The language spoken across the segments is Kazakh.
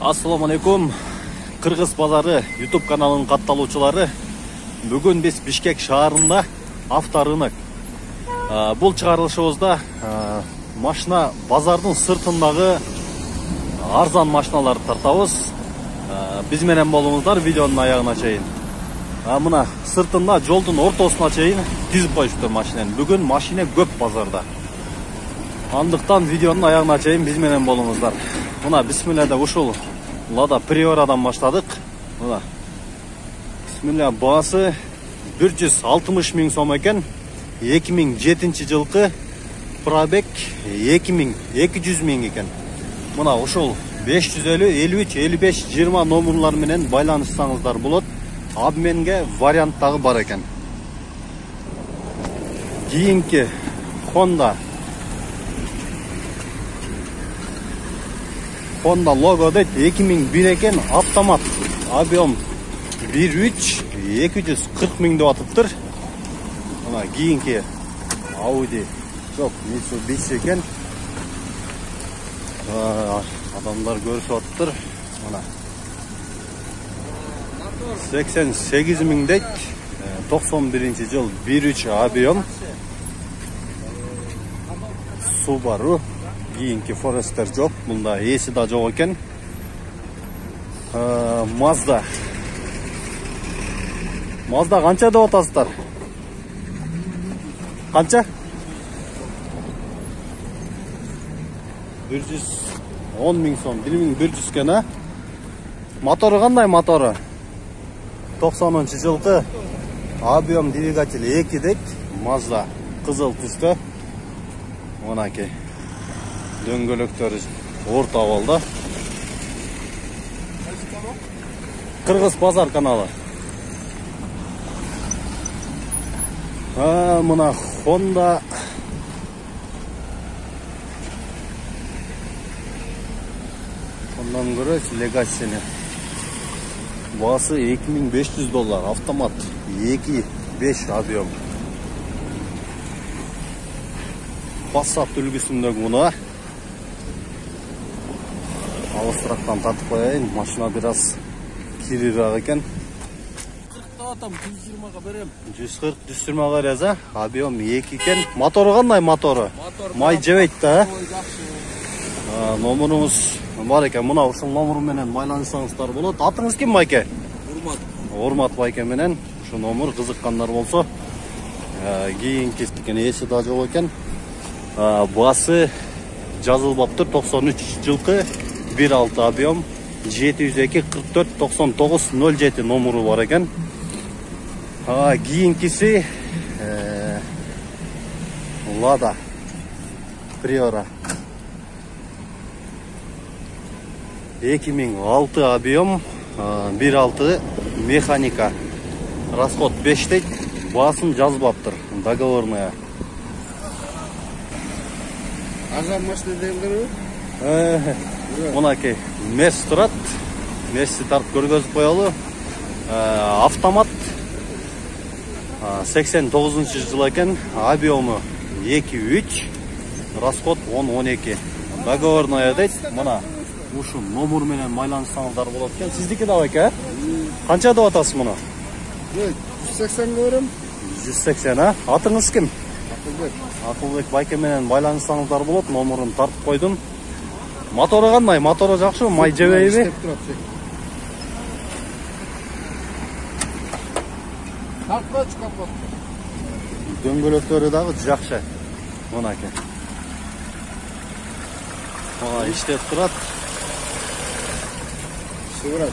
Assalamu алейкум. Кыргыз базары YouTube каналынын катталуучулары. Бүгүн биз Бишкек шаарында авторынок. Бул чыгарылышыбызда машина базардын сыртындагы арзан машиналарды тартабыз. Биз менен болуңуздар видеонун аягына чейин. Мына сыртында жолдун ортосуна чейин тизип коюшту машинени. Бүгүн машина көп базарда. Андыктан видеонун аягына чейин биз менен болуңуздар. Мына бисмиллада ушул Lada Priora'dan başladık. Mına. Bismillah, baası 460 ming so'm ekan. 2007 жылкы пробег 2200 ming ekan. Mına ушул 550, 53, 55, 20 номерлар менен байланышсаңыздар болот. Обменге вариант дагы бар экен. Кийинки Honda logo deyт 2001 экен, автомат. Объем 1.3 240 ming деп атыптыр. Мына кийинки Audi жок, Mitsubishi экен. Адамдар көрүшүп атыптыр. Мына 88 ming дейт. 91-жыл 1.3 объем. Subaru. Кийинки Forester жок, мында эси да жок экен. Mazda канча деп атасыздар? Канча? 110 ming сом, 1100 экен, а? Мотору кандай мотору? 90-жылкы объем двигатель 2 дейт. Mazda кызыл түстө. Мынакей дөңгөлөктөрү орто абалда. Кыргыз базар каналы. Мына Honda Ondan көрөчү Legacy'ni. Баасы $2500, автомат 2.5 объем. Passat үлгүсүндөгү мына алысырактан тартып коеюн. Машина biraz кирирак экен. 40 атам 120га берем. 140 120га бересиз, объем 2 экен. Мотору кандай мотору? Май жебейт да. Номеруңуз бар экен. Мына ушул номер менен байланышсаңыздар болот. Атыңыз ким, байке? Урмат. Урмат байке менен ушу номер кызыккандар болсо, кийинки эси да жок экен. Басы жазылбаптыр, 93 жылкы 1.6 объем, 702 44 99 07 номеру бар экен. Кийинкиси Lada Priora 2006 объем, 1.6 механика, расход 5 дейт, басын жазылбаптыр, договорная. Арзан машина дегендер? Мынакей Мерс турат. Мерси тартып көргөзүп коелу. Автомат 89-жыл экен. Объему 2.3, расход 10-12. Договорная дейт. Мына ушу номер менен байланышсаңыздар болот экен. Сиздики да байке? Канча деп атасыз муну? 180 көрөм. 180, а? Атыңыз ким? Акылбек байке менен байланышсаңыздар болот. Номерун тартып койдум. Мотору кандай? Мотору жакшыбы? Май жебейби? Дөңгөлөктөрү дагы жакшы. Мынакей. Иштеп турат.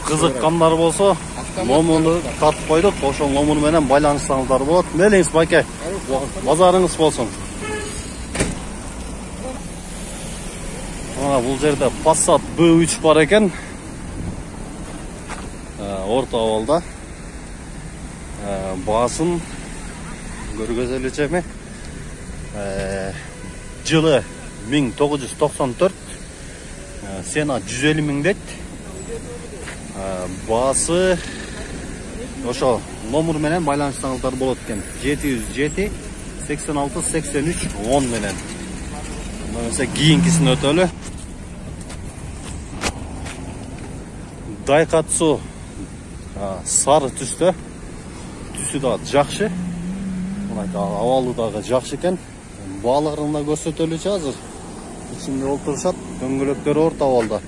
Кызыккандар болсо, номерду тартып койдук. Ошол номер менен байланышсаңыздар болот. Мелиңиз байке. Базарыңыз болсун. Бул жерде Passat B3 бар экен. Орто абалда. Баасын көргөзөлүчү эми. Жылы 1994. Сена 150 ming дейт. Баасы ошо номер менен байланышсаңыздар болот экен. 707 86 83 10 менен. Мына кийинкисин өтөлү. Daihatsu сары түсті. Түсі да жақшы. Авалы дағы жақшы екен. Бағаларында көрсөтөлүчү азыр. İçinde oturuşat, döngülöktörü orta avалда.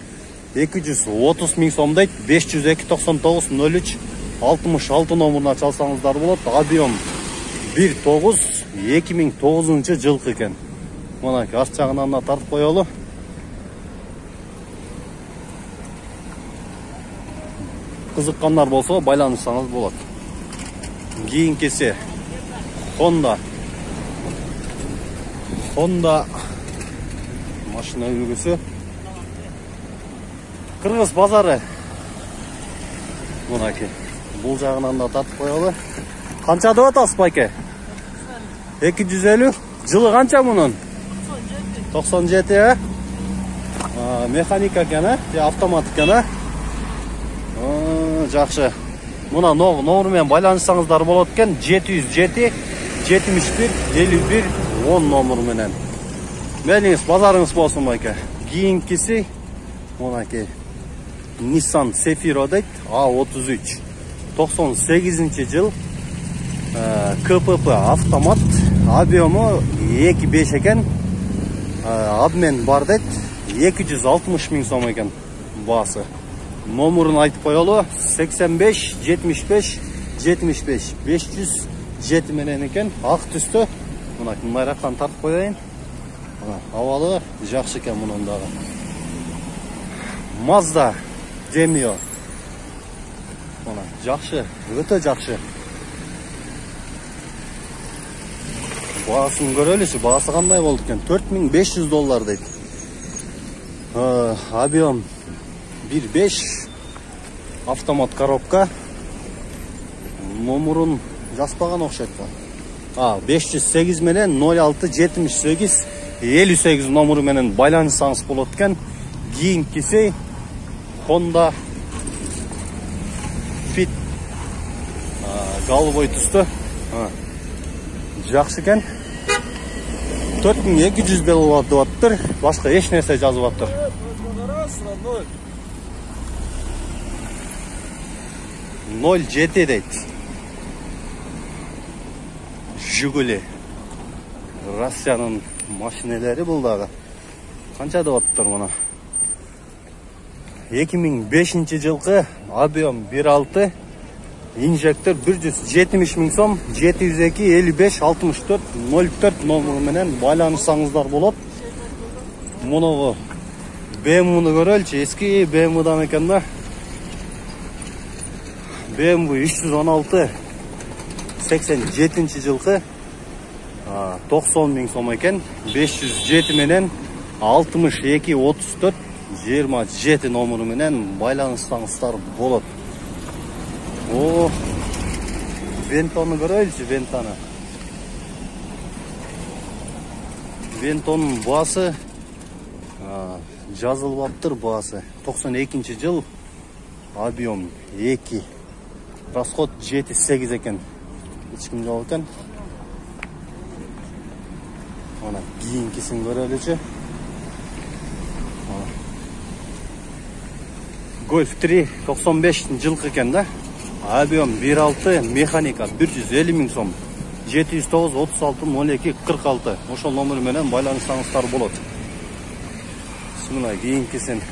230 миң сом дейт, 502-99-03 66 номеріне çalsаңыздар болады. Объем 1.9 2009 жылқы екен. Мына арт жағынан да тартып қоялы. Қызыққандар болса байланышсаңыз болады. Кейінкесі Honda машина үлгісі. Қырғыз базары. Мұнаке. Бұл жағынан да тартып қоялы. Қанша деп атасыз байке? 250. Жылы қанша мұның? 97. Механика екен, автомат екен. Жақсы. Мұна номермен байланышсаңыздар болады екен. 707 71 51 10 номерменен. Мәліңіз базарыңыз болсын байке. Кейінкесі мұнаке Nissan Sefiro дейді. A33 98 жыл. КПП автомат. Объемы 2.5 екен. Обмен бар дейді. 260 миң сом екен басы. Номерін айтып қоялы. 85 75 75 507 менен екен. Ақ түсті. Мынайрақтан тартып қояйын. Авалы жақсы екен мұнындағы. Mazda Demio. Жақсы, өте жақсы. Бағасын көрелісі, бағасы қандай болды екен? $4500 дейді. Объем 1.5 автомат коробка. Номерін жазбаған оқшайды. 508 менен 06 78 58 номері менен байланышсаңыз болады екен. Кейінкесі Honda Fit голубой түсті. Жақсы екен. 4200 белгі деп атыр. Басқа еш нәрсе жазып атыр. 07 дейді. Жигули. Россияның машинелері бұлдағы. Қанша деп атыр мұна? 2005 жылғы объем 1.6 инжектор 170 миң сом 702 55 64 04 номеріменен байланышсаңыздар болады. Мұнығы BMW-ны көрелші, ескі BMW-дан екен да. BMW 316 87 жылғы 90 миң сом екен. 507 менен 62 34 27 номері менен байланыстаңыздар болады. Вентоны көрелші, Вентаны. Вентонның басы жазылып аптыр басы. 92 жыл, объем 2, расход 7-8 екен. Ешкім жау екен. Кейінкесін көрелші. Golf 3 95 жылқы екен да. Объем 1.6 механика 150 миң сом 709 36 02 46 ошол номер менен байланышсаңыздар болады. Мына кейінкесін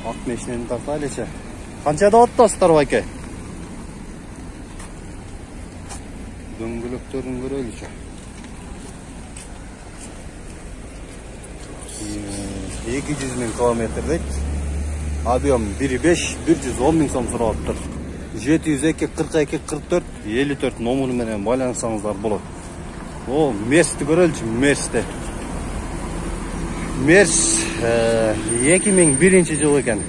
ак мешінен тартайлычы. Қанша деп атасыздар байке? Дөңгөлөктөрүн көрөлүчү. 200 миң километр дейт. Объем 1.5 110 миң сом сурап атыр. 702 42 44 54 номер менен байланышсаңыздар болады. Мерсті көрөлчү, Мерсті. Мерс 2001 жыл екен.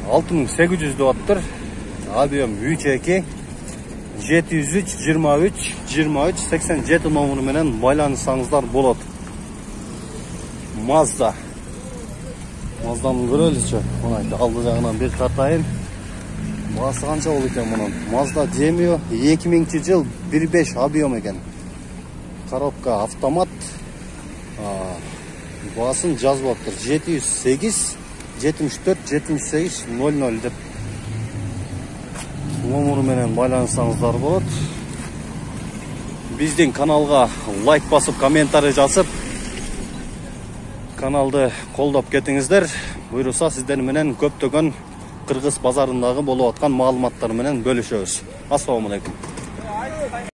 6800 деп атыр. Объем 3.2 703 23 23 87 номер менен байланышсаңыздар болады. Mazda. Мазданы көреліші. Алды жағынан бір тартайын. Басы қанша ол екен мұның? Mazda Demio 2000 жыл 1.5 объем екен. Коробка автомат. Басын жазып аптыр. 708 74 78 00 деп номері менен байланысаңыздар болот. Биздин каналга лайк басып, комментарий жазып, каналды колдоп кетиңиздер. Буйруса сиздер менен көптөгөн Кыргыз базарындагы болуп аткан маалыматтар менен бөлүшөбүз. Ассаламу алейкум.